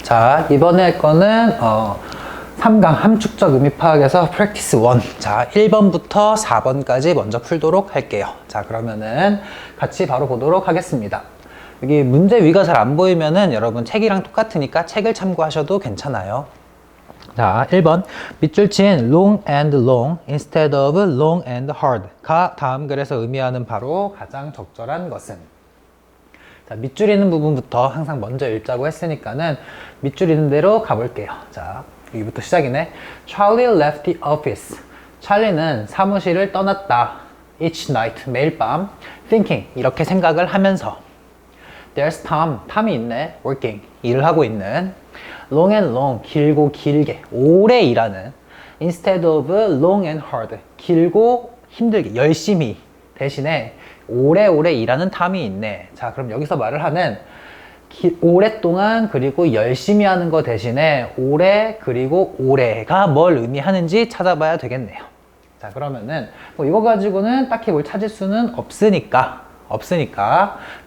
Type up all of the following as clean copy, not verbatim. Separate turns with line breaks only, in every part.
자, 이번에 할 거는 3강 함축적 의미 파악에서 practice 1. 자, 1번부터 4번까지 먼저 풀도록 할게요. 자, 그러면은 같이 바로 보도록 하겠습니다. 여기 문제 위가 잘 안 보이면은 여러분 책이랑 똑같으니까 책을 참고하셔도 괜찮아요. 자, 1번. 밑줄 친 long and long instead of long and hard 가 다음 글에서 의미하는 바로 가장 적절한 것은. 자, 밑줄 있는 부분부터 항상 먼저 읽자고 했으니까는 밑줄 있는 대로 가볼게요. 자, 여기부터 시작이네. Charlie left the office. 찰리는 사무실을 떠났다. Each night, 매일 밤. Thinking, 이렇게 생각을 하면서. There's Tom, 탐이 있네. Working, 일을 하고 있는. Long and long, 길고 길게, 오래 일하는. Instead of long and hard, 길고 힘들게, 열심히 대신에 오래오래 일하는 탐이 있네. 자, 그럼 여기서 말을 하는 오랫동안 그리고 열심히 하는 거 대신에 오래 그리고 오래가 뭘 의미하는지 찾아봐야 되겠네요. 자, 그러면은 뭐 이거 가지고는 딱히 뭘 찾을 수는 없으니까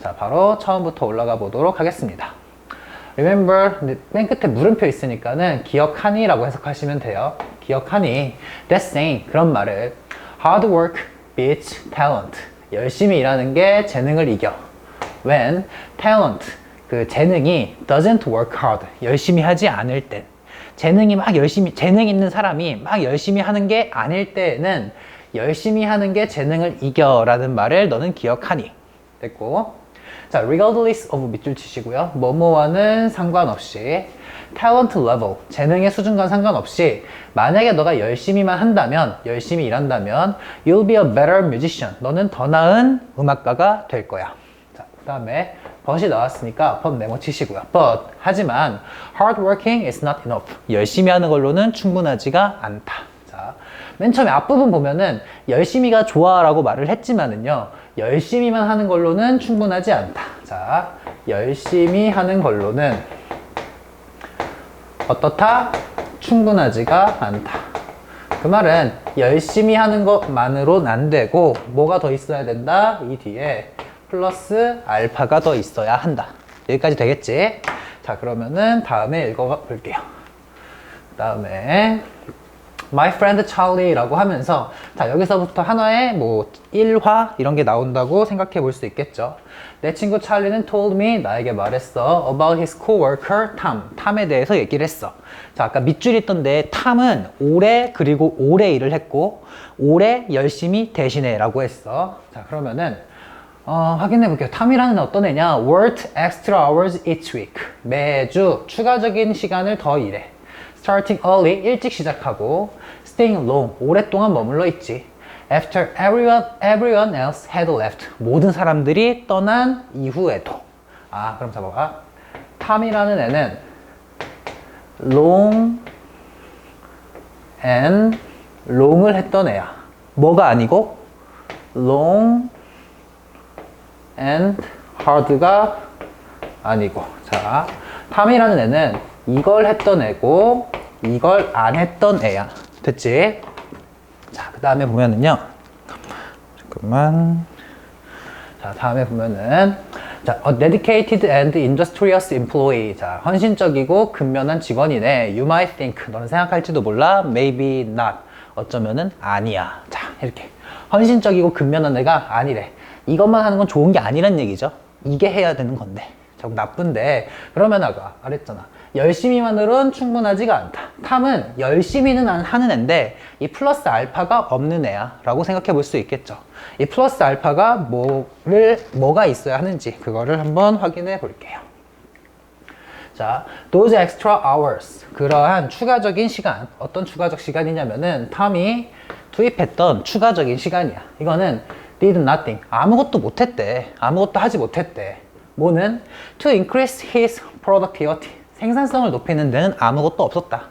자, 바로 처음부터 올라가 보도록 하겠습니다. Remember, 맨 끝에 물음표 있으니까는 기억하니 라고 해석하시면 돼요. 기억하니, that's saying, 그런 말을 hard work beats talent. 열심히 일하는 게 재능을 이겨. When talent, 그 재능이 doesn't work hard, 열심히 하지 않을 땐. 재능 있는 사람이 막 열심히 하는 게 아닐 때는 열심히 하는 게 재능을 이겨 라는 말을 너는 기억하니. 됐고. 자, regardless of 밑줄 치시고요. 뭐뭐와는 상관없이. talent level, 재능의 수준과 상관없이 만약에 너가 열심히만 한다면, 열심히 일한다면 you'll be a better musician. 너는 더 나은 음악가가 될 거야. 자, 그 다음에 but이 나왔으니까 but 메모 치시고요. but, 하지만 hard working is not enough. 열심히 하는 걸로는 충분하지가 않다. 자, 맨 처음에 앞부분 보면은 열심히가 좋아 라고 말을 했지만은요, 열심히만 하는 걸로는 충분하지 않다. 자, 열심히 하는 걸로는 어떻다? 충분하지가 않다. 그 말은 열심히 하는 것만으로는 안 되고 뭐가 더 있어야 된다? 이 뒤에 플러스 알파가 더 있어야 한다. 여기까지 되겠지? 자, 그러면은 다음에 읽어볼게요. 다음에 My friend Charlie라고 하면서, 자, 여기서부터 하나의 뭐 일화 이런 게 나온다고 생각해 볼 수 있겠죠. 내 친구 찰리는 told me, 나에게 말했어. about his coworker Tom. 탐에 대해서 얘기를 했어. 자, 아까 밑줄이 있던데 탐은 오래 그리고 오래 일을 했고 오래 열심히 대신해 라고 했어. 자, 그러면은 확인해 볼게요. 탐이라는 애는 어떤 애냐? worked extra hours each week. 매주 추가적인 시간을 더 일해. starting early, 일찍 시작하고 staying long, 오랫동안 머물러 있지. After everyone else had left, 모든 사람들이 떠난 이후에도. 아, 그럼 잡아봐. 탐이라는 애는 long and long을 했던 애야. 뭐가 아니고 long and hard가 아니고. 자, 탐이라는 애는 이걸 했던 애고 이걸 안 했던 애야. 됐지? 자, 그 다음에 보면은요. 잠깐만. 자, 다음에 보면은 자, a dedicated and industrious employee. 자, 헌신적이고 근면한 직원이네. You might think. 너는 생각할지도 몰라. Maybe not. 어쩌면은 아니야. 자, 이렇게 헌신적이고 근면한 애가 아니래. 이것만 하는 건 좋은 게 아니란 얘기죠. 이게 해야 되는 건데. 좀 나쁜데. 그러면 아까 말했잖아. 열심히만으로는 충분하지가 않다. 탐은 열심히는 하는 애인데 이 플러스 알파가 없는 애야 라고 생각해 볼 수 있겠죠. 이 플러스 알파가 뭐가 있어야 하는지 그거를 한번 확인해 볼게요. 자, those extra hours, 그러한 추가적인 시간. 어떤 추가적 시간이냐면은 탐이 투입했던 추가적인 시간이야. 이거는 did nothing, 아무것도 못했대. 아무것도 하지 못했대. 뭐는 to increase his productivity, 생산성을 높이는 데는 아무것도 없었다.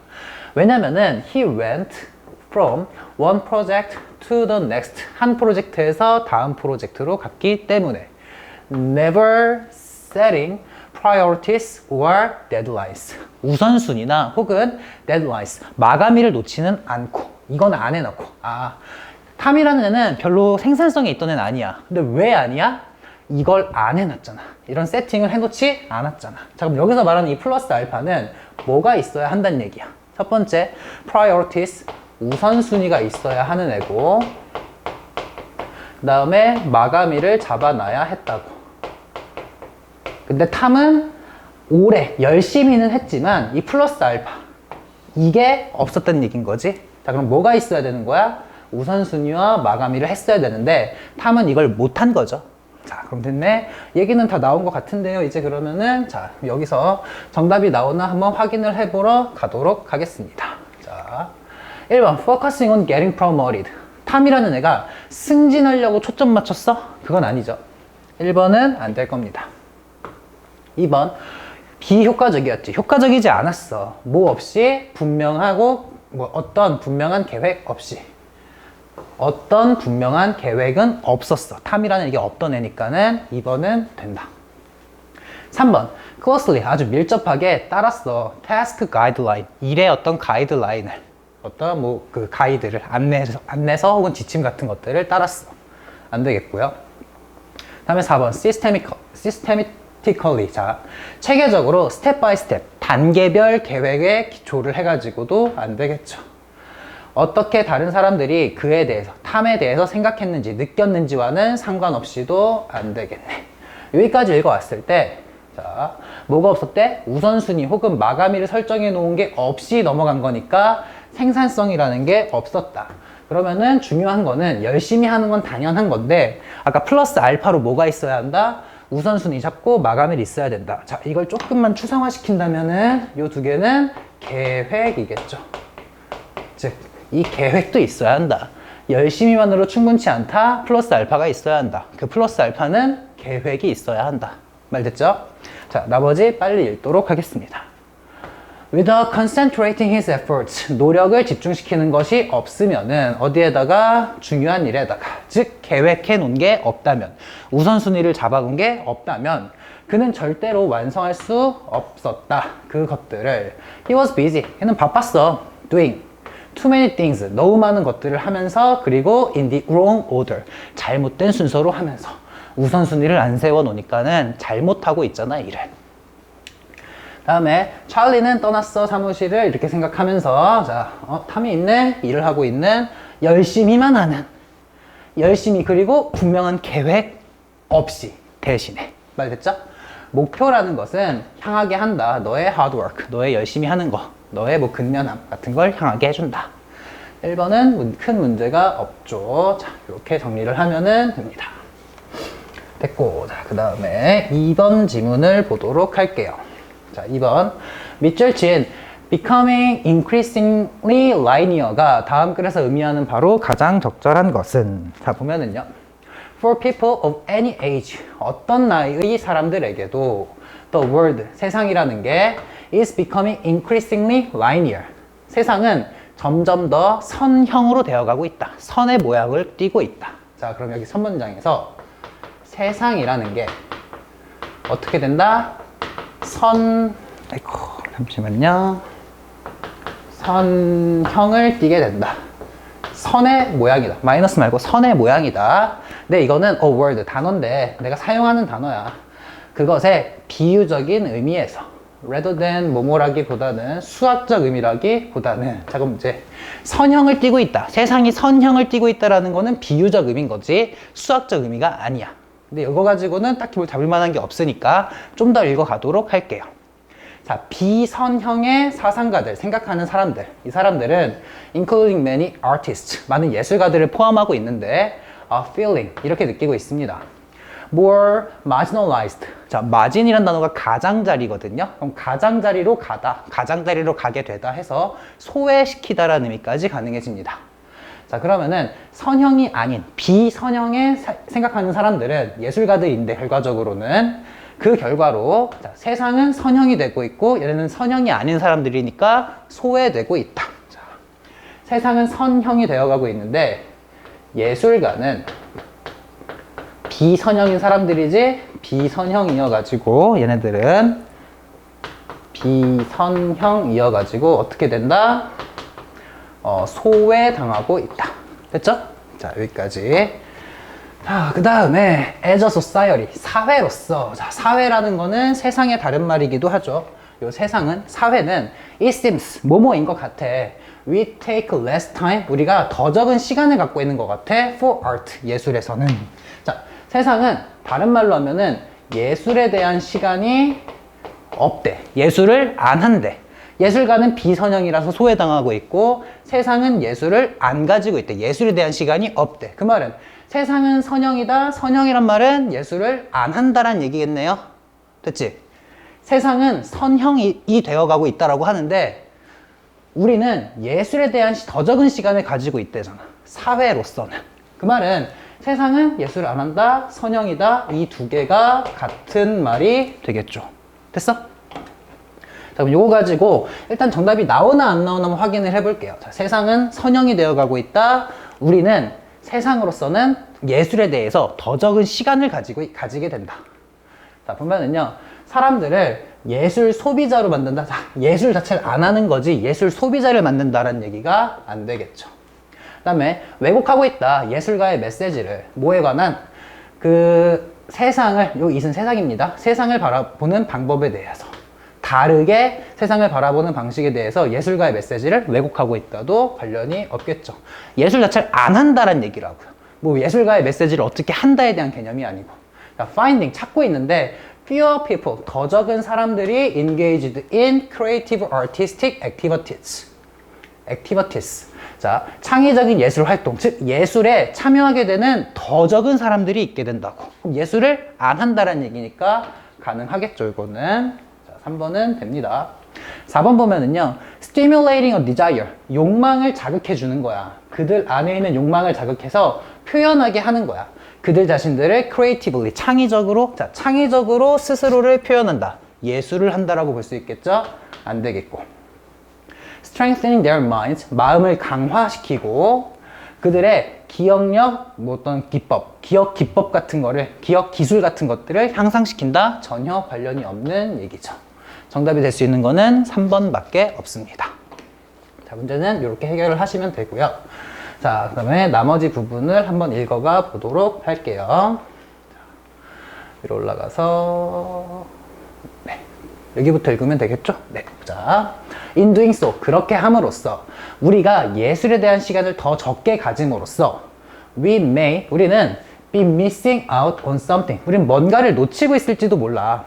왜냐면은 he went from one project to the next, 한 프로젝트에서 다음 프로젝트로 갔기 때문에. never setting priorities or deadlines, 우선순위나 혹은 deadlines, 마감일을 놓지는 않고, 이건 안 해놓고. 아, 탐이라는 애는 별로 생산성이 있던 애는 아니야. 근데 왜 아니야? 이걸 안 해놨잖아. 이런 세팅을 해놓지 않았잖아. 자, 그럼 여기서 말하는 이 플러스 알파는 뭐가 있어야 한다는 얘기야. 첫 번째, priorities, 우선순위가 있어야 하는 애고, 그 다음에 마감일을 잡아놔야 했다고. 근데 탐은 오래 열심히는 했지만 이 플러스 알파 이게 없었다는 얘기인 거지. 자, 그럼 뭐가 있어야 되는 거야? 우선순위와 마감일을 했어야 되는데 탐은 이걸 못한 거죠. 자, 그럼 됐네. 얘기는 다 나온 것 같은데요. 이제 그러면은 자, 여기서 정답이 나오나 한번 확인을 해보러 가도록 하겠습니다. 자, 1번 focusing on getting promoted. 탐이라는 애가 승진하려고 초점 맞췄어? 그건 아니죠. 1번은 안 될 겁니다. 2번 비효과적이었지. 효과적이지 않았어. 뭐 없이 분명하고 뭐 어떤 분명한 계획 없이. 어떤 분명한 계획은 없었어. 탐이라는 이게 없던 애니까는 2번은 된다. 3번 closely 아주 밀접하게 따랐어. task guideline 일의 어떤 가이드라인을 어떤 뭐 그 가이드를 안내서 혹은 지침 같은 것들을 따랐어. 안 되겠고요. 다음에 4번 systematically 자 체계적으로 스텝 바이 스텝 단계별 계획에 기초를 해가지고도 안 되겠죠. 어떻게 다른 사람들이 그에 대해서 탐에 대해서 생각했는지 느꼈는지와는 상관없이도 안 되겠네. 여기까지 읽어왔을 때 자, 뭐가 없었대? 우선순위 혹은 마감일을 설정해 놓은 게 없이 넘어간 거니까 생산성이라는 게 없었다. 그러면은 중요한 거는 열심히 하는 건 당연한 건데 아까 플러스 알파로 뭐가 있어야 한다? 우선순위 잡고 마감일 있어야 된다. 자, 이걸 조금만 추상화시킨다면은 이 두 개는 계획이겠죠. 즉, 이 계획도 있어야 한다. 열심히만으로 충분치 않다. 플러스 알파가 있어야 한다. 그 플러스 알파는 계획이 있어야 한다. 말 됐죠? 자, 나머지 빨리 읽도록 하겠습니다. Without concentrating his efforts, 노력을 집중시키는 것이 없으면은 어디에다가 중요한 일에다가 즉 계획해 놓은 게 없다면 우선순위를 잡아놓은 게 없다면 그는 절대로 완성할 수 없었다. 그것들을 He was busy. 걔는 바빴어. Doing too many things. 너무 많은 것들을 하면서 그리고 in the wrong order. 잘못된 순서로 하면서 우선순위를 안 세워 놓으니까는 잘못하고 있잖아 일을. 다음에 찰리는 떠났어 사무실을 이렇게 생각하면서 자 탐이 있네 일을 하고 있는 열심히만 하는 열심히 그리고 분명한 계획 없이 대신에 말 됐죠? 목표라는 것은 향하게 한다. 너의 하드워크 너의 열심히 하는 거 너의 뭐 근면함 같은 걸 향하게 해준다. 1번은 큰 문제가 없죠. 자 이렇게 정리를 하면은 됩니다. 됐고 자 그 다음에 2번 지문을 보도록 할게요. 자, 2번. 밑줄 친 becoming increasingly linear가 다음 글에서 의미하는 바로 가장 적절한 것은 자, 보면은요. For people of any age 어떤 나이의 사람들에게도 the world 세상이라는 게 is becoming increasingly linear 세상은 점점 더 선형으로 되어가고 있다. 선의 모양을 띠고 있다. 자, 그럼 여기 선문장에서 세상이라는 게 어떻게 된다? 아이고, 잠시만요. 선형을 띠게 된다. 선의 모양이다. 마이너스 말고 선의 모양이다. 근데 이거는 a word, 단어인데 내가 사용하는 단어야. 그것의 비유적인 의미에서 rather than 뭐뭐라기보다는 수학적 의미라기보다는 자, 그럼 이제 선형을 띠고 있다. 세상이 선형을 띠고 있다라는 거는 비유적 의미인 거지 수학적 의미가 아니야. 근데 이거 가지고는 딱히 뭘 잡을 만한 게 없으니까 좀 더 읽어가도록 할게요. 자, 비선형의 사상가들, 생각하는 사람들. 이 사람들은 including many artists, 많은 예술가들을 포함하고 있는데 are feeling, 이렇게 느끼고 있습니다. more marginalized. 자, margin이라는 단어가 가장자리거든요. 그럼 가장자리로 가다, 가장자리로 가게 되다 해서 소외시키다라는 의미까지 가능해집니다. 자, 그러면은 선형이 아닌 비선형의 생각하는 사람들은 예술가들인데 결과적으로는 그 결과로 자, 세상은 선형이 되고 있고 얘네는 선형이 아닌 사람들이니까 소외되고 있다. 자, 세상은 선형이 되어가고 있는데 예술가는 비선형인 사람들이지 비선형이어가지고 얘네들은 비선형이어가지고 어떻게 된다? 소외당하고 있다. 됐죠? 자, 여기까지. 자, 그 다음에 as a society, 사회로서. 자, 사회라는 거는 세상의 다른 말이기도 하죠. 요 세상은, 사회는 it seems, 뭐뭐인 것 같아. We take less time, 우리가 더 적은 시간을 갖고 있는 것 같아. For art, 예술에서는. 자, 세상은 다른 말로 하면은 예술에 대한 시간이 없대. 예술을 안 한대. 예술가는 비선형이라서 소외당하고 있고 세상은 예술을 안 가지고 있대. 예술에 대한 시간이 없대. 그 말은 세상은 선형이다. 선형이란 말은 예술을 안 한다란 얘기겠네요. 됐지? 세상은 선형이 되어가고 있다라고 하는데 우리는 예술에 대한 더 적은 시간을 가지고 있대잖아. 사회로서는. 그 말은 세상은 예술을 안 한다. 선형이다. 이 두 개가 같은 말이 되겠죠. 됐어? 자, 그럼 요거 가지고 일단 정답이 나오나 안 나오나 한번 확인을 해볼게요. 자, 세상은 선형이 되어가고 있다. 우리는 세상으로서는 예술에 대해서 더 적은 시간을 가지게 된다. 자, 보면은요, 사람들을 예술 소비자로 만든다. 자, 예술 자체를 안 하는 거지 예술 소비자를 만든다라는 얘기가 안 되겠죠. 그 다음에 왜곡하고 있다. 예술가의 메시지를 뭐에 관한 그 세상을, 요 이은 세상입니다. 세상을 바라보는 방법에 대해서 다르게 세상을 바라보는 방식에 대해서 예술가의 메시지를 왜곡하고 있다도 관련이 없겠죠. 예술 자체를 안 한다는 얘기라고요. 뭐 예술가의 메시지를 어떻게 한다에 대한 개념이 아니고. 자, finding, 찾고 있는데 fewer people, 더 적은 사람들이 engaged in creative artistic activities. 자, 창의적인 예술 활동, 즉 예술에 참여하게 되는 더 적은 사람들이 있게 된다고. 그럼 예술을 안 한다는 얘기니까 가능하겠죠, 이거는. 자, 3번은 됩니다. 4번 보면은요, stimulating a desire, 욕망을 자극해 주는 거야. 그들 안에 있는 욕망을 자극해서 표현하게 하는 거야. 그들 자신들을 creatively, 창의적으로, 자, 창의적으로 스스로를 표현한다. 예술을 한다라고 볼 수 있겠죠? 안 되겠고. strengthening their minds, 마음을 강화시키고 그들의 기억력, 뭐 어떤 기법, 기억 기법 같은 거를, 기억 기술 같은 것들을 향상시킨다. 전혀 관련이 없는 얘기죠. 정답이 될 수 있는 거는 3번밖에 없습니다. 자, 문제는 이렇게 해결을 하시면 되고요. 자, 그 다음에 나머지 부분을 한번 읽어가 보도록 할게요. 자, 위로 올라가서 네, 여기부터 읽으면 되겠죠? 네, 자, in doing so, 그렇게 함으로써 우리가 예술에 대한 시간을 더 적게 가짐으로써 우리는 be missing out on something, 우리는 뭔가를 놓치고 있을지도 몰라.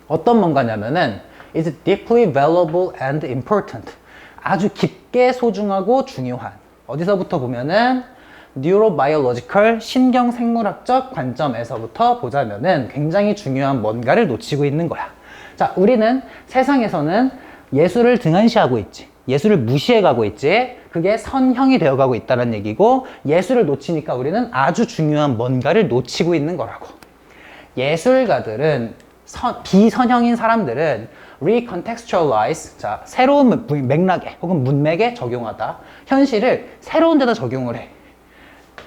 어떤 뭔가냐면은 is deeply valuable and important, 아주 깊게 소중하고 중요한, 어디서부터 보면은 neurobiological, 신경생물학적 관점에서부터 보자면은 굉장히 중요한 뭔가를 놓치고 있는 거야. 자, 우리는 세상에서는 예술을 등한시하고 있지. 예술을 무시해가고 있지. 그게 선형이 되어가고 있다는 얘기고, 예술을 놓치니까 우리는 아주 중요한 뭔가를 놓치고 있는 거라고. 예술가들은, 비선형인 사람들은 recontextualize, 자, 새로운 맥락에 혹은 문맥에 적용하다. 현실을 새로운 데다 적용을 해.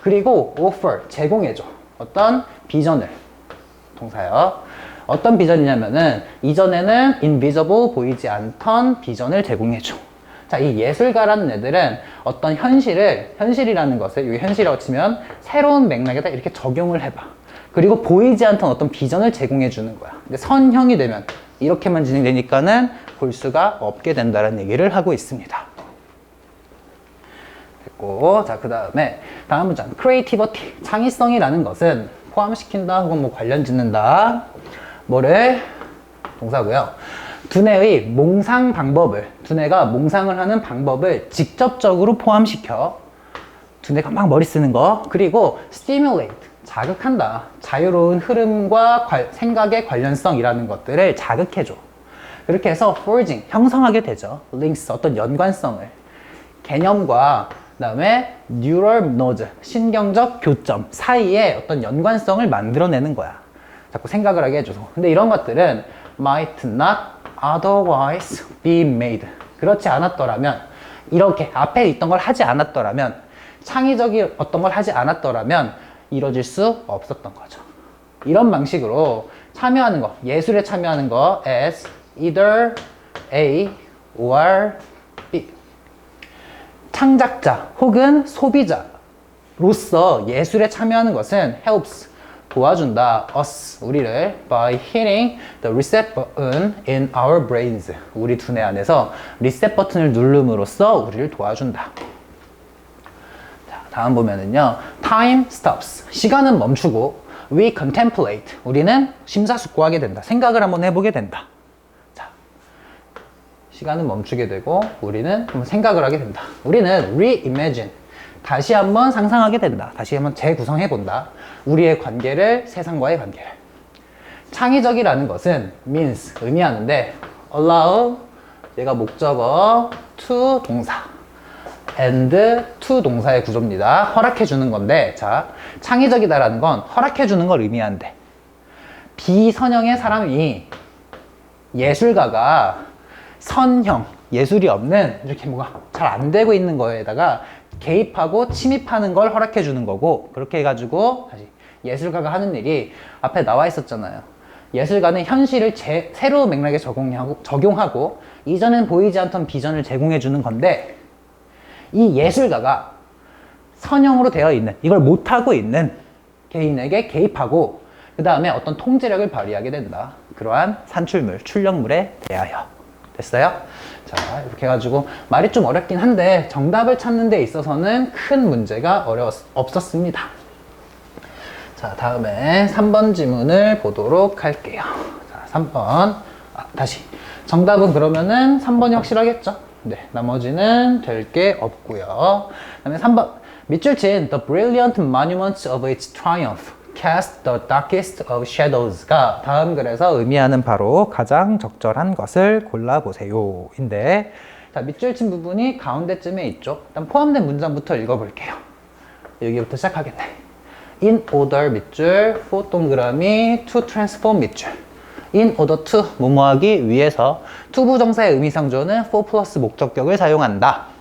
그리고 offer, 제공해줘. 어떤 비전을. 동사요. 어떤 비전이냐면은 이전에는 invisible, 보이지 않던 비전을 제공해줘. 자, 이 예술가라는 애들은 어떤 현실이라는 것을, 여기 현실이라고 치면 새로운 맥락에다 이렇게 적용을 해봐. 그리고 보이지 않던 어떤 비전을 제공해 주는 거야. 근데 선형이 되면 이렇게만 진행되니까는 볼 수가 없게 된다는 얘기를 하고 있습니다. 됐고, 자, 그 다음에 다음 문장, creativity, 창의성이라는 것은 포함시킨다 혹은 뭐 관련 짓는다. 뭐를? 동사고요. 두뇌의 몽상 방법을, 두뇌가 몽상을 하는 방법을 직접적으로 포함시켜. 두뇌가 막 머리 쓰는 거. 그리고 stimulate, 자극한다. 자유로운 흐름과 생각의 관련성이라는 것들을 자극해줘. 그렇게 해서 forging, 형성하게 되죠. links, 어떤 연관성을. 개념과 그다음에 neural nodes, 신경적 교점 사이에 어떤 연관성을 만들어내는 거야. 자꾸 생각을 하게 해줘서. 근데 이런 것들은 might not otherwise be made. 그렇지 않았더라면, 이렇게 앞에 있던 걸 하지 않았더라면, 창의적인 어떤 걸 하지 않았더라면 이루어질 수 없었던 거죠. 이런 방식으로 참여하는 거, 예술에 참여하는 거 as either A or B. 창작자 혹은 소비자, 로서 예술에 참여하는 것은 helps 도와준다 us 우리를 by hitting the reset button in our brains 우리 두뇌 안에서 리셋 버튼을 누름으로써 우리를 도와준다. 자, 다음 보면은요 time stops 시간은 멈추고 we contemplate 우리는 심사숙고하게 된다. 생각을 한번 해보게 된다. 자, 시간은 멈추게 되고 우리는 한번 생각을 하게 된다. 우리는 reimagine 다시 한번 상상하게 된다. 다시 한번 재구성해본다. 우리의 관계를, 세상과의 관계를. 창의적이라는 것은 means, 의미하는데 allow, 얘가 목적어, to 동사 and to 동사의 구조입니다. 허락해주는 건데 자, 창의적이다라는 건 허락해주는 걸 의미하는데 비선형의 사람이 예술가가 선형, 예술이 없는 이렇게 뭐가 잘 안 되고 있는 거에다가 개입하고 침입하는 걸 허락해 주는 거고 그렇게 해가지고 다시 예술가가 하는 일이 앞에 나와 있었잖아요. 예술가는 현실을 새로운 맥락에 적용하고 이전엔 보이지 않던 비전을 제공해 주는 건데 이 예술가가 선형으로 되어 있는 이걸 못하고 있는 개인에게 개입하고 그 다음에 어떤 통제력을 발휘하게 된다. 그러한 산출물, 출력물에 대하여 됐어요? 자, 이렇게 해가지고 말이 좀 어렵긴 한데 정답을 찾는 데 있어서는 큰 문제가 없었습니다. 자, 다음에 3번 지문을 보도록 할게요. 자, 3번. 다시. 정답은 그러면은 3번이 확실하겠죠? 네, 나머지는 될 게 없고요. 그다음에 3번. 밑줄 친 The brilliant monuments of its triumph cast the darkest of shadows가 다음 글에서 의미하는 바로 가장 적절한 것을 골라보세요 인데 자, 밑줄 친 부분이 가운데쯤에 있죠. 일단 포함된 문장부터 읽어볼게요. 여기부터 시작하겠네. In order 밑줄, for 동그라미, to transform 밑줄. In order to 뭐뭐하기 위해서 to 부정사의 의미상조는 for 플러스 목적격을 사용한다.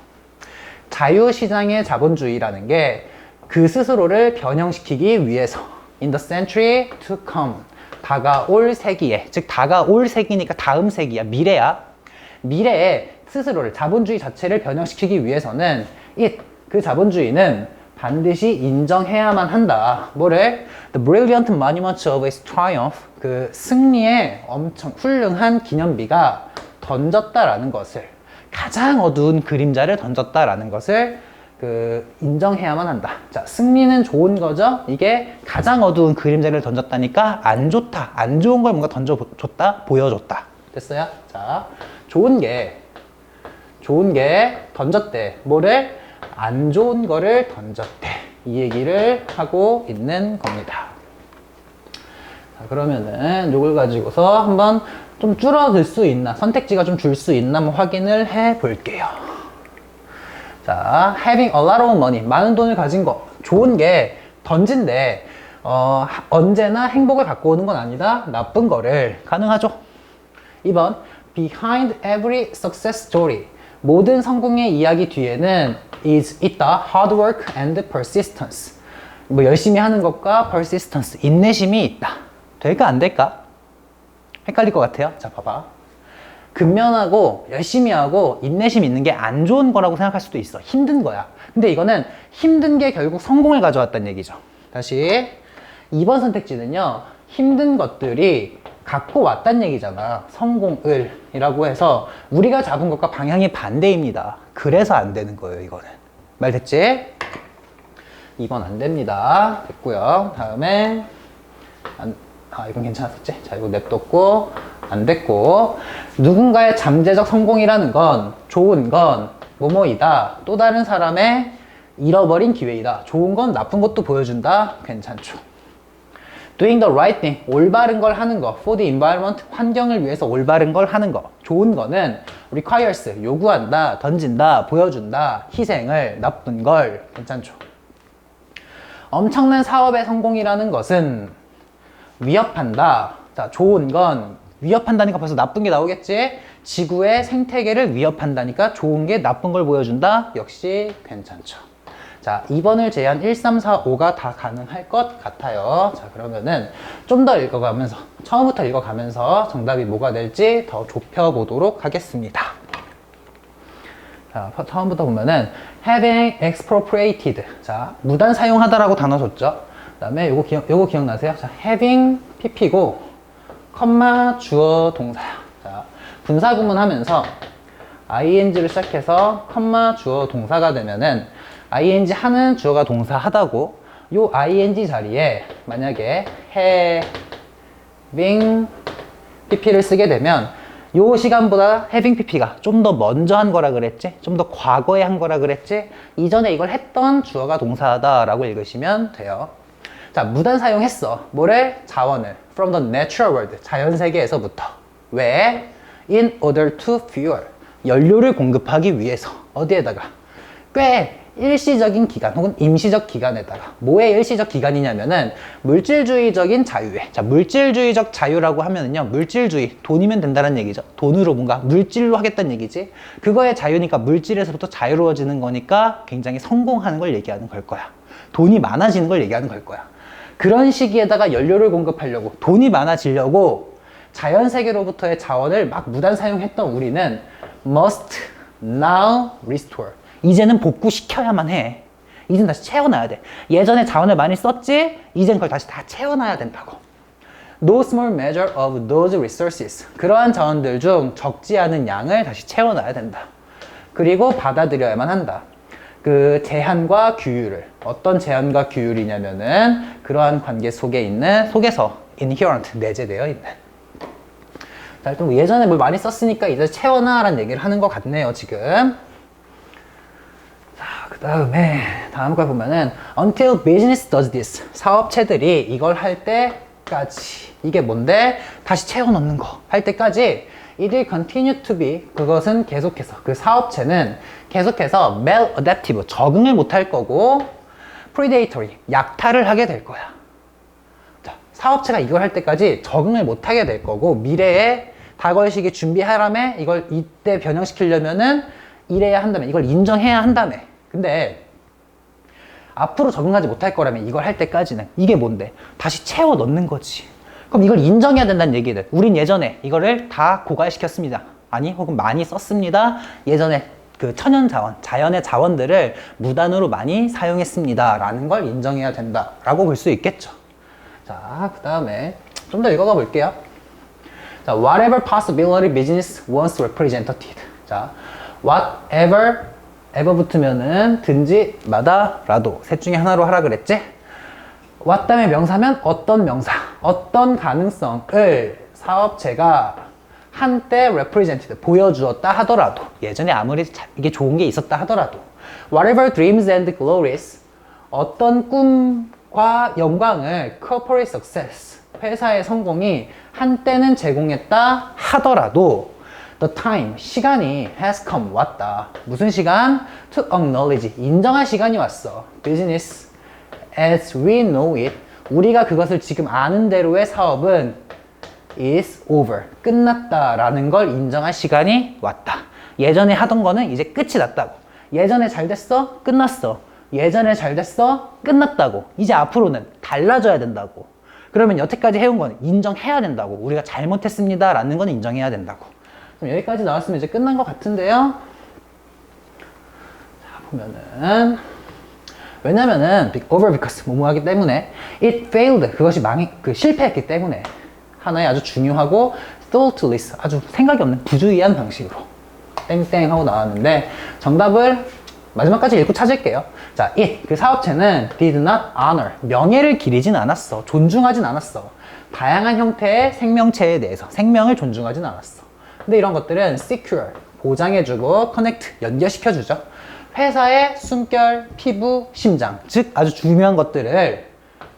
자유시장의 자본주의라는 게 그 스스로를 변형시키기 위해서 in the century to come 다가올 세기에 즉 다가올 세기니까 다음 세기야 미래야 미래에 스스로를 자본주의 자체를 변형시키기 위해서는 그 자본주의는 반드시 인정해야만 한다. 뭐를? The brilliant monuments of its triumph 그 승리의 엄청 훌륭한 기념비가 던졌다라는 것을 가장 어두운 그림자를 던졌다라는 것을 인정해야만 한다. 자, 승리는 좋은 거죠? 이게 가장 어두운 그림자를 던졌다니까 안 좋다. 안 좋은 걸 뭔가 던져줬다? 보여줬다. 됐어요? 자, 좋은 게 던졌대. 뭐를? 안 좋은 거를 던졌대. 이 얘기를 하고 있는 겁니다. 자, 그러면은 이걸 가지고서 한번 좀 줄어들 수 있나, 선택지가 좀 줄 수 있나 한번 확인을 해 볼게요. 자, having a lot of money, 많은 돈을 가진 거, 좋은 게 던진데 언제나 행복을 갖고 오는 건 아니다. 나쁜 거를 가능하죠. 2번, behind every success story, 모든 성공의 이야기 뒤에는 있다 hard work and persistence, 뭐 열심히 하는 것과 persistence, 인내심이 있다. 될까 안 될까? 헷갈릴 것 같아요. 자, 봐봐. 근면하고 열심히 하고 인내심 있는 게 안 좋은 거라고 생각할 수도 있어. 힘든 거야. 근데 이거는 힘든 게 결국 성공을 가져왔다는 얘기죠. 다시 2번 선택지는요, 힘든 것들이 갖고 왔다는 얘기잖아. 성공을 이라고 해서 우리가 잡은 것과 방향이 반대입니다. 그래서 안 되는 거예요. 이거는 말 됐지? 2번 안 됩니다. 됐고요. 다음에 이건 괜찮았었지? 자, 이거 냅뒀고 안 됐고, 누군가의 잠재적 성공이라는 건 좋은 건 뭐뭐이다. 또 다른 사람의 잃어버린 기회이다. 좋은 건 나쁜 것도 보여준다. 괜찮죠. Doing the right thing, 올바른 걸 하는 거. For the environment, 환경을 위해서 올바른 걸 하는 거. 좋은 거는 requires, 요구한다, 던진다, 보여준다, 희생을, 나쁜 걸. 괜찮죠. 엄청난 사업의 성공이라는 것은 위협한다. 자, 좋은 건 위협한다니까 벌써 나쁜 게 나오겠지? 지구의 생태계를 위협한다니까 좋은 게 나쁜 걸 보여준다? 역시 괜찮죠. 자, 2번을 제한 1, 3, 4, 5가 다 가능할 것 같아요. 자, 그러면은 좀 더 읽어가면서, 처음부터 읽어가면서 정답이 뭐가 될지 더 좁혀보도록 하겠습니다. 자, 처음부터 보면은 having expropriated. 자, 무단 사용하다라고 단어 줬죠. 그 다음에 요거 기억나세요? 자, having pp고, 컴마 주어 동사야. 자, 분사 구문하면서 ing를 시작해서 컴마 주어 동사가 되면은 ing 하는 주어가 동사 하다고, 요 ing 자리에 만약에 having pp를 쓰게 되면 요 시간보다 having pp가 좀 더 먼저 한 거라 그랬지? 좀 더 과거에 한 거라 그랬지? 이전에 이걸 했던 주어가 동사다 라고 읽으시면 돼요. 자, 무단 사용했어. 뭐를? 자원을. From the natural world. 자연 세계에서부터. 왜? In order to fuel. 연료를 공급하기 위해서. 어디에다가? 꽤 일시적인 기간 혹은 임시적 기간에다가. 뭐의 일시적 기간이냐면은 물질주의적인 자유에. 자, 물질주의적 자유라고 하면은요, 물질주의, 돈이면 된다는 얘기죠. 돈으로 뭔가 물질로 하겠다는 얘기지. 그거의 자유니까 물질에서부터 자유로워지는 거니까 굉장히 성공하는 걸 얘기하는 걸 거야. 돈이 많아지는 걸 얘기하는 걸 거야. 그런 시기에다가 연료를 공급하려고, 돈이 많아지려고 자연 세계로부터의 자원을 막 무단 사용했던 우리는 must now restore. 이제는 복구시켜야만 해. 이젠 다시 채워놔야 돼. 예전에 자원을 많이 썼지? 이젠 그걸 다시 다 채워놔야 된다고. No small measure of those resources. 그러한 자원들 중 적지 않은 양을 다시 채워놔야 된다. 그리고 받아들여야만 한다. 그 제한과 규율을. 어떤 제한과 규율이냐면은 그러한 관계 속에 있는, 속에서 inherent, 내재되어 있는. 자, 일단 예전에 뭘 많이 썼으니까 이제 채워놔라는 얘기를 하는 것 같네요, 지금. 자, 그 다음에 다음 걸 보면은 until business does this. 사업체들이 이걸 할 때까지. 이게 뭔데? 다시 채워넣는 거. 할 때까지 it will continue to be. 그것은 계속해서, 그 사업체는 계속해서 maladaptive. 적응을 못할 거고 predatory. 약탈을 하게 될 거야. 자, 사업체가 이걸 할 때까지 적응을 못하게 될 거고 미래에 다가올 시기 준비하라며 이걸 이때 변형시키려면은 이래야 한다며, 이걸 인정해야 한다며. 근데 앞으로 적응하지 못할 거라면 이걸 할 때까지는 이게 뭔데? 다시 채워 넣는 거지. 그럼 이걸 인정해야 된다는 얘기들. 우린 예전에 이거를 다 고갈시켰습니다. 아니, 혹은 많이 썼습니다. 예전에 그 천연 자원, 자연의 자원들을 무단으로 많이 사용했습니다. 라는 걸 인정해야 된다. 라고 볼 수 있겠죠. 자, 그 다음에 좀 더 읽어가 볼게요. 자, whatever possibility business once represented. 자, whatever, ever 붙으면은 든지 마다라도 셋 중에 하나로 하라 그랬지? what 다음에 명사면 어떤 명사, 어떤 가능성을 사업체가 한때 represented, 보여주었다 하더라도, 예전에 아무리 이게 좋은 게 있었다 하더라도, whatever dreams and glories, 어떤 꿈과 영광을 corporate success, 회사의 성공이 한때는 제공했다 하더라도 the time, 시간이 has come, 왔다. 무슨 시간? to acknowledge, 인정할 시간이 왔어. business as we know it, 우리가 그것을 지금 아는 대로의 사업은 is over, 끝났다라는 걸 인정할 시간이 왔다. 예전에 하던 거는 이제 끝이 났다고. 예전에 잘 됐어? 끝났어. 예전에 잘 됐어? 끝났다고. 이제 앞으로는 달라져야 된다고. 그러면 여태까지 해온 건 인정해야 된다고. 우리가 잘못했습니다 라는 건 인정해야 된다고. 그럼 여기까지 나왔으면 이제 끝난 것 같은데요. 자, 보면은 왜냐면은 over because 뭐뭐하기 때문에 it failed, 그것이 실패했기 때문에 하나의 아주 중요하고 thoughtless, 아주 생각이 없는 부주의한 방식으로 땡땡 하고 나왔는데 정답을 마지막까지 읽고 찾을게요. 자, it, 그 사업체는 did not honor, 명예를 기리진 않았어. 존중하진 않았어. 다양한 형태의 생명체에 대해서 생명을 존중하진 않았어. 근데 이런 것들은 secure, 보장해주고 connect, 연결시켜주죠. 회사의 숨결, 피부, 심장, 즉 아주 중요한 것들을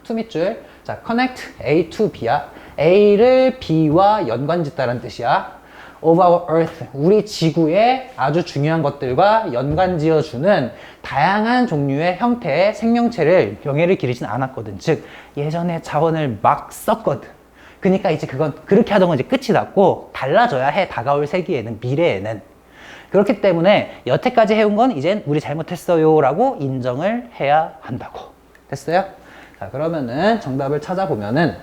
to 밑줄, 자, connect A to B야. A를 B와 연관짓다라는 뜻이야. of our earth, 우리 지구의 아주 중요한 것들과 연관지어주는 다양한 종류의 형태의 생명체를 명예를 기리진 않았거든. 즉 예전에 자원을 막 썼거든. 그러니까 이제 그건 그렇게 하던 건 이제 끝이 났고 달라져야 해. 다가올 세기에는, 미래에는. 그렇기 때문에 여태까지 해온 건 이젠 우리 잘못했어요 라고 인정을 해야 한다고. 됐어요? 자, 그러면은 정답을 찾아보면은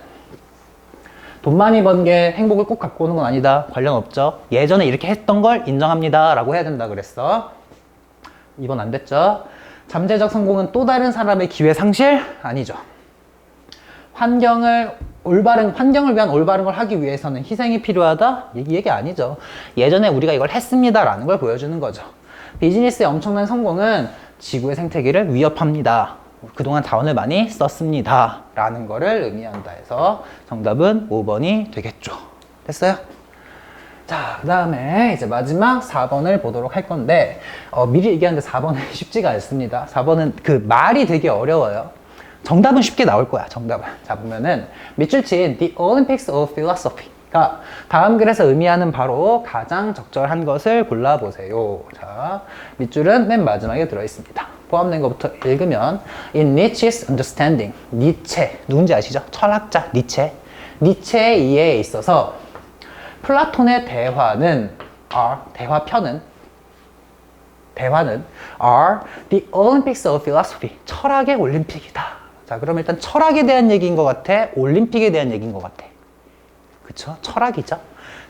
돈 많이 번 게 행복을 꼭 갖고 오는 건 아니다. 관련 없죠. 예전에 이렇게 했던 걸 인정합니다 라고 해야 된다 그랬어. 2번 안 됐죠? 잠재적 성공은 또 다른 사람의 기회 상실? 아니죠. 환경을 위한 올바른 걸 하기 위해서는 희생이 필요하다? 얘기 아니죠. 예전에 우리가 이걸 했습니다라는 걸 보여주는 거죠. 비즈니스의 엄청난 성공은 지구의 생태계를 위협합니다. 그동안 자원을 많이 썼습니다. 라는 거를 의미한다 해서 정답은 5번이 되겠죠. 됐어요? 자, 그 다음에 이제 마지막 4번을 보도록 할 건데, 미리 얘기하는데 4번은 쉽지가 않습니다. 4번은 그 말이 되게 어려워요. 정답은 쉽게 나올 거야, 정답은. 자, 보면은, 밑줄 친 The Olympics of Philosophy가 다음 글에서 의미하는 바로 가장 적절한 것을 골라보세요. 자, 밑줄은 맨 마지막에 들어있습니다. 포함된 것부터 읽으면, In Nietzsche's understanding, 니체, 누군지 아시죠? 철학자, 니체. 니체의 이해에 있어서, 플라톤의 대화는 대화는 the Olympics of philosophy, 철학의 올림픽이다. 자, 그럼 일단 철학에 대한 얘기인 것 같아? 올림픽에 대한 얘기인 것 같아? 그쵸? 철학이죠?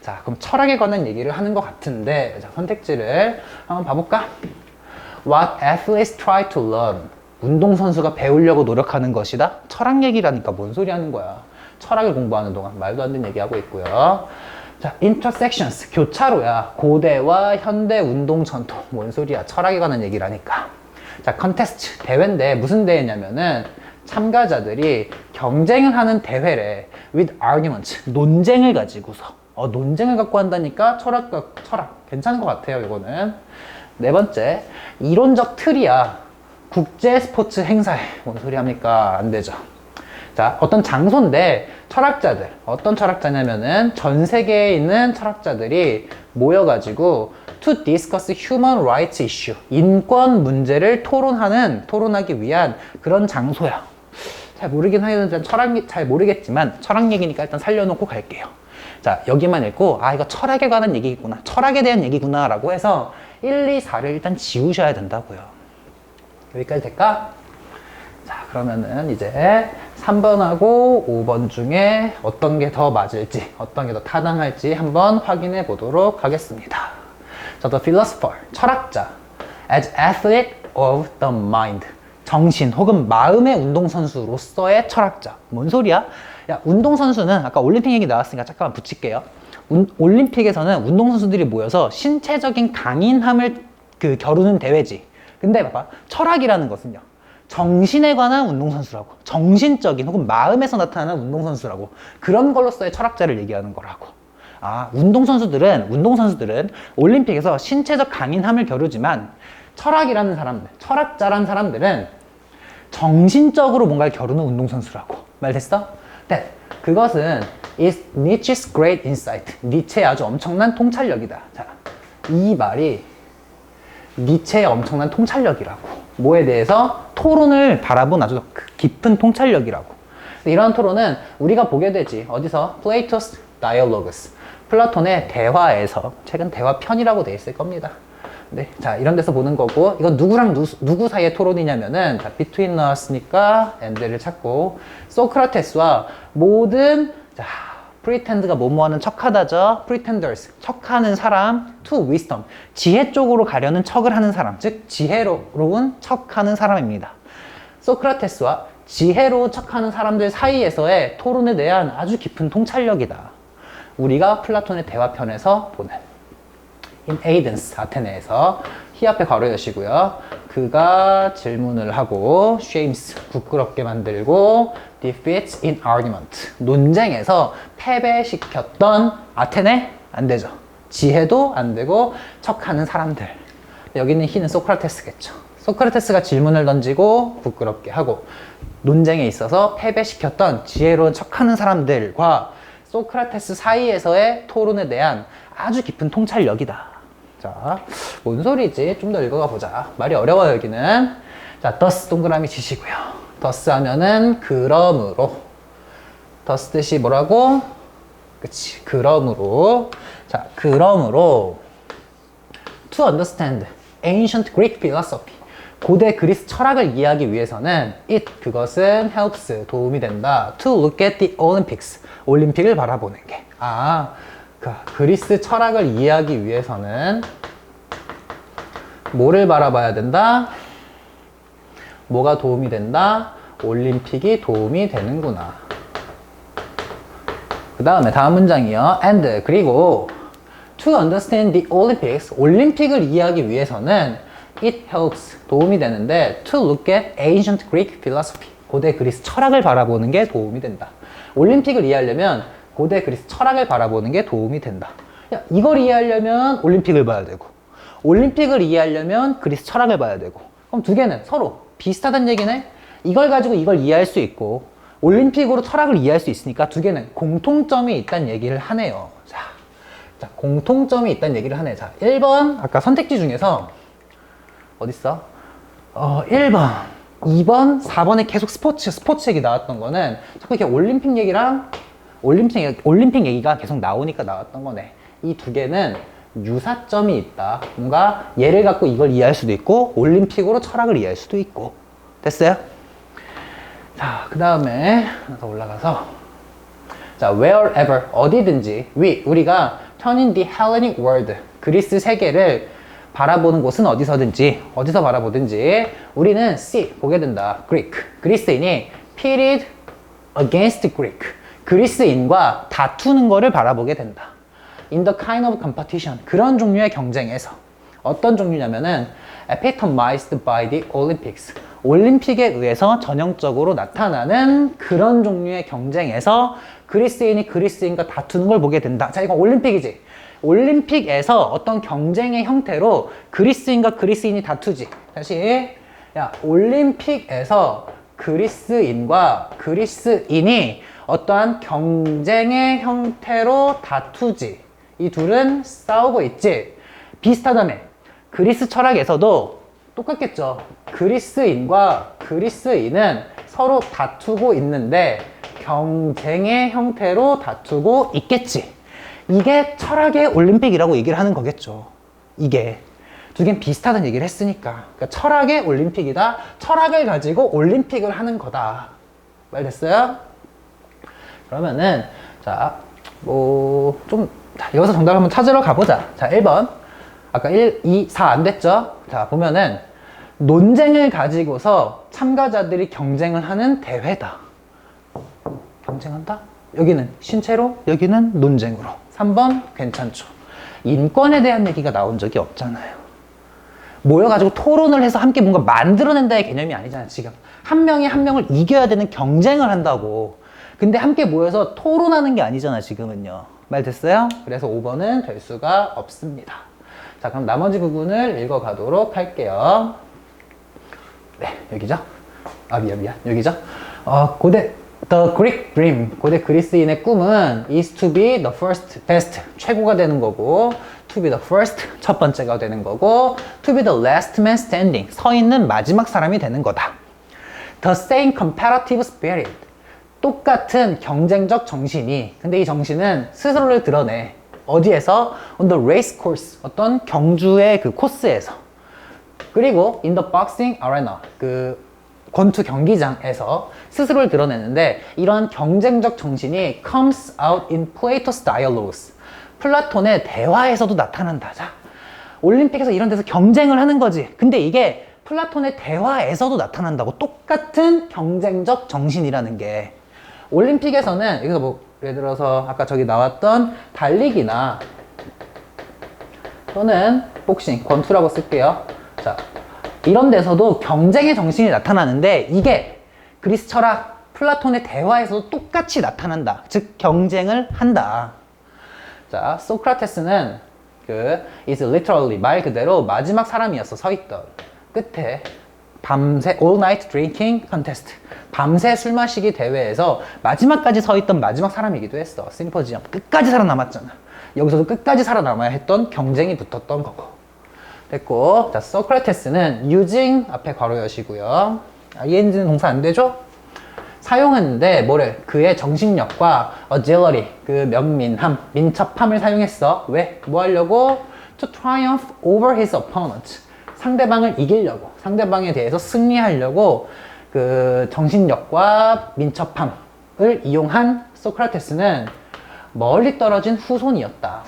자, 그럼 철학에 관한 얘기를 하는 것 같은데, 자, 선택지를 한번 봐볼까? What athletes try to learn. 운동선수가 배우려고 노력하는 것이다? 철학 얘기라니까 뭔 소리 하는 거야? 철학을 공부하는 동안 말도 안 되는 얘기하고 있고요. 자, intersections, 교차로야. 고대와 현대 운동 전통. 뭔 소리야? 철학에 관한 얘기라니까. 자, contest, 대회인데 무슨 대회냐면은 참가자들이 경쟁을 하는 대회래. with argument, 논쟁을 가지고서. 논쟁을 갖고 한다니까 철학. 괜찮은 것 같아요, 이거는. 네 번째, 이론적 틀이야. 국제 스포츠 행사에. 뭔 소리 합니까? 안 되죠. 자, 어떤 장소인데 어떤 철학자냐면은 전 세계에 있는 철학자들이 모여가지고 to discuss human rights issue, 인권 문제를 토론하기 위한 그런 장소야. 잘 모르긴 하겠지만 잘 모르겠지만 철학 얘기니까 일단 살려놓고 갈게요. 자, 여기만 읽고 이거 철학에 관한 얘기구나, 철학에 대한 얘기구나 라고 해서 1, 2, 4를 일단 지우셔야 된다고요. 여기까지 될까? 자, 그러면은 이제 3번하고 5번 중에 어떤 게 더 맞을지, 어떤 게 더 타당할지 한번 확인해 보도록 하겠습니다. 자, the philosopher, 철학자, as athlete of the mind, 정신 혹은 마음의 운동선수로서의 철학자. 뭔 소리야? 야, 운동선수는 아까 올림픽 얘기 나왔으니까 잠깐만 붙일게요. 올림픽에서는 운동선수들이 모여서 신체적인 강인함을 겨루는 대회지. 근데 봐봐, 철학이라는 것은요, 정신에 관한 운동선수라고, 정신적인 혹은 마음에서 나타나는 운동선수라고, 그런 걸로서의 철학자를 얘기하는 거라고. 운동선수들은 올림픽에서 신체적 강인함을 겨루지만 철학자라는 사람들은 정신적으로 뭔가를 겨루는 운동선수라고. 말 됐어? 네. 그것은 is Nietzsche's great insight. 니체의 아주 엄청난 통찰력이다. 자, 이 말이 니체의 엄청난 통찰력이라고. 뭐에 대해서? 토론을 바라본 아주 깊은 통찰력이라고. 이러한 토론은 우리가 보게 되지. 어디서? Plato's Dialogues. 플라톤의 대화에서, 책은 대화편이라고 돼 있을 겁니다. 네, 자, 이런 데서 보는 거고, 이건 누구랑 누구 사이의 토론이냐면은, 자, between us니까 and를 찾고, 소크라테스와 모든, 자, pretend가 뭐뭐하는 척하다죠. pretenders, 척하는 사람, to wisdom, 지혜 쪽으로 가려는 척을 하는 사람, 즉 지혜로운 척하는 사람입니다. 소크라테스와 지혜로운 척하는 사람들 사이에서의 토론에 대한 아주 깊은 통찰력이다. 우리가 플라톤의 대화편에서 보는 in Athens, 아테네에서 히 앞에 괄호 여시고요. 그가 질문을 하고 shames, 부끄럽게 만들고 defeats in argument, 논쟁에서 패배시켰던 아테네? 안 되죠. 지혜도 안 되고 척하는 사람들. 여기는 히는 소크라테스겠죠. 소크라테스가 질문을 던지고 부끄럽게 하고 논쟁에 있어서 패배시켰던 지혜로운 척하는 사람들과 소크라테스 사이에서의 토론에 대한 아주 깊은 통찰력이다. 자, 뭔 소리지? 좀 더 읽어가 보자. 말이 어려워요, 여기는. 자, thus 동그라미 치시고요. thus 하면은 그러므로. thus 뜻이 뭐라고? 그치, 그러므로. 자, 그러므로 to understand ancient Greek philosophy, 고대 그리스 철학을 이해하기 위해서는 그것은 helps, 도움이 된다. to look at the Olympics, 올림픽을 바라보는 게. 그리스 철학을 이해하기 위해서는 뭐를 바라봐야 된다? 뭐가 도움이 된다? 올림픽이 도움이 되는구나. 그 다음에 다음 문장이요. And 그리고 to understand the Olympics 올림픽을 이해하기 위해서는 it helps 도움이 되는데 to look at ancient Greek philosophy 고대 그리스 철학을 바라보는 게 도움이 된다. 올림픽을 이해하려면 고대 그리스 철학을 바라보는 게 도움이 된다. 야, 이걸 이해하려면 올림픽을 봐야 되고 올림픽을 이해하려면 그리스 철학을 봐야 되고 그럼 두 개는 서로 비슷하다는 얘기네. 이걸 가지고 이걸 이해할 수 있고 올림픽으로 철학을 이해할 수 있으니까 두 개는 공통점이 있다는 얘기를 하네요. 자, 공통점이 있다는 얘기를 하네. 자, 1번 아까 선택지 중에서 어딨어? 1번, 2번, 4번에 계속 스포츠 얘기 나왔던 거는 자꾸 이렇게 올림픽 얘기랑 올림픽 얘기가 계속 나오니까 나왔던 거네. 이 두 개는 유사점이 있다. 뭔가 얘를 갖고 이걸 이해할 수도 있고 올림픽으로 철학을 이해할 수도 있고. 됐어요? 자, 그 다음에 더 올라가서 자, wherever 어디든지 우리가 turning the Hellenic world 그리스 세계를 바라보는 곳은 어디서 바라보든지 우리는 see 보게 된다. Greek 그리스인이 pitted against Greek 그리스인과 다투는 거를 바라보게 된다. In the kind of competition 그런 종류의 경쟁에서 어떤 종류냐면은 epitomized by the Olympics 올림픽에 의해서 전형적으로 나타나는 그런 종류의 경쟁에서 그리스인이 그리스인과 다투는 걸 보게 된다. 자, 이건 올림픽이지. 올림픽에서 어떤 경쟁의 형태로 그리스인과 그리스인이 다투지. 다시. 야, 올림픽에서 그리스인과 그리스인이 어떠한 경쟁의 형태로 다투지. 이 둘은 싸우고 있지. 비슷하다며. 그리스 철학에서도 똑같겠죠. 그리스인과 그리스인은 서로 다투고 있는데 경쟁의 형태로 다투고 있겠지. 이게 철학의 올림픽이라고 얘기를 하는 거겠죠. 이게 두 개는 비슷하다는 얘기를 했으니까. 그러니까 철학의 올림픽이다. 철학을 가지고 올림픽을 하는 거다. 말 됐어요? 그러면은 자, 여기서 정답을 한번 찾으러 가보자. 자, 1번. 아까 1, 2, 4 안 됐죠? 자, 보면은 논쟁을 가지고서 참가자들이 경쟁을 하는 대회다. 경쟁한다? 여기는 신체로, 여기는 논쟁으로. 3번 괜찮죠. 인권에 대한 얘기가 나온 적이 없잖아요. 모여가지고 토론을 해서 함께 뭔가 만들어낸다의 개념이 아니잖아요. 지금 한 명이 한 명을 이겨야 되는 경쟁을 한다고. 근데 함께 모여서 토론하는 게 아니잖아 지금은요. 말 됐어요? 그래서 5번은 될 수가 없습니다. 자, 그럼 나머지 부분을 읽어가도록 할게요. 네, 여기죠? 미안. 여기죠? The Greek dream, 고대 그리스인의 꿈은 is to be the first, best, 최고가 되는 거고, to be the first, 첫 번째가 되는 거고, to be the last man standing, 서 있는 마지막 사람이 되는 거다. The same competitive spirit, 똑같은 경쟁적 정신이, 근데 이 정신은 스스로를 드러내. 어디에서? On the race course, 어떤 경주의 그 코스에서. 그리고 in the boxing arena, 그 권투 경기장에서 스스로를 드러내는데 이런 경쟁적 정신이 comes out in Plato's dialogues. 플라톤의 대화에서도 나타난다. 자, 올림픽에서 이런 데서 경쟁을 하는 거지. 근데 이게 플라톤의 대화에서도 나타난다고. 똑같은 경쟁적 정신이라는 게. 올림픽에서는 여기서 뭐 예를 들어서 아까 저기 나왔던 달리기나 또는 복싱, 권투라고 쓸게요. 자, 이런 데서도 경쟁의 정신이 나타나는데 이게 그리스 철학, 플라톤의 대화에서도 똑같이 나타난다. 즉 경쟁을 한다. 자, 소크라테스는 is literally 말 그대로 마지막 사람이었어. 서 있던 끝에 밤새 all night drinking contest 밤새 술 마시기 대회에서 마지막까지 서 있던 마지막 사람이기도 했어. 심포지엄 끝까지 살아남았잖아. 여기서도 끝까지 살아남아야 했던 경쟁이 붙었던 거고. 됐고, 자, 소크라테스는 using 앞에 괄호 여시고요. ing는 동사 안 되죠? 사용했는데 뭐래? 그의 정신력과 agility, 그 면민함, 민첩함을 사용했어. 왜? 뭐 하려고? To triumph over his opponent. 상대방을 이기려고, 상대방에 대해서 승리하려고 그 정신력과 민첩함을 이용한 소크라테스는 멀리 떨어진 후손이다.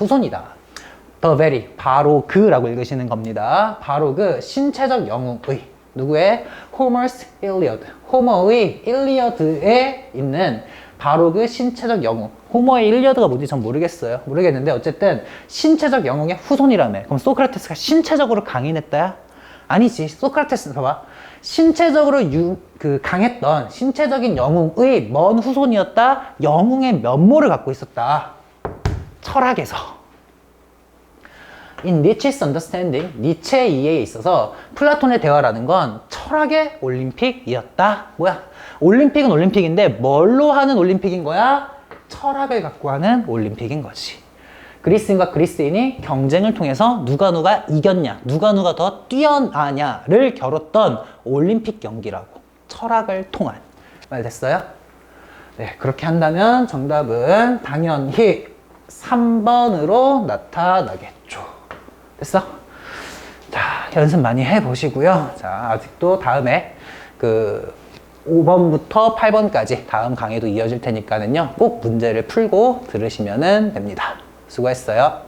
the very, 바로 그라고 읽으시는 겁니다. 바로 그 신체적 영웅의 누구의? 호머스 일리어드. 호머의 일리어드에 있는 바로 그 신체적 영웅. 호머의 일리어드가 뭔지 전 모르겠는데 어쨌든 신체적 영웅의 후손이라며. 그럼 소크라테스가 신체적으로 강인했다야? 아니지. 소크라테스는 봐봐. 신체적으로 강했던 신체적인 영웅의 먼 후손이었다. 영웅의 면모를 갖고 있었다. 철학에서. In Nietzsche's understanding, 니체 이해에 있어서 플라톤의 대화라는 건 철학의 올림픽이었다. 뭐야? 올림픽은 올림픽인데 뭘로 하는 올림픽인 거야? 철학을 갖고 하는 올림픽인 거지. 그리스인과 그리스인이 경쟁을 통해서 누가 이겼냐, 누가 더 뛰어나냐를 겨뤘던 올림픽 경기라고. 철학을 통한. 말 됐어요? 네, 그렇게 한다면 정답은 당연히 3번으로 나타나겠죠. 됐어? 자, 연습 많이 해보시고요. 자, 아직도 다음에 5번부터 8번까지 다음 강의도 이어질 테니까는요. 꼭 문제를 풀고 들으시면 됩니다. 수고했어요.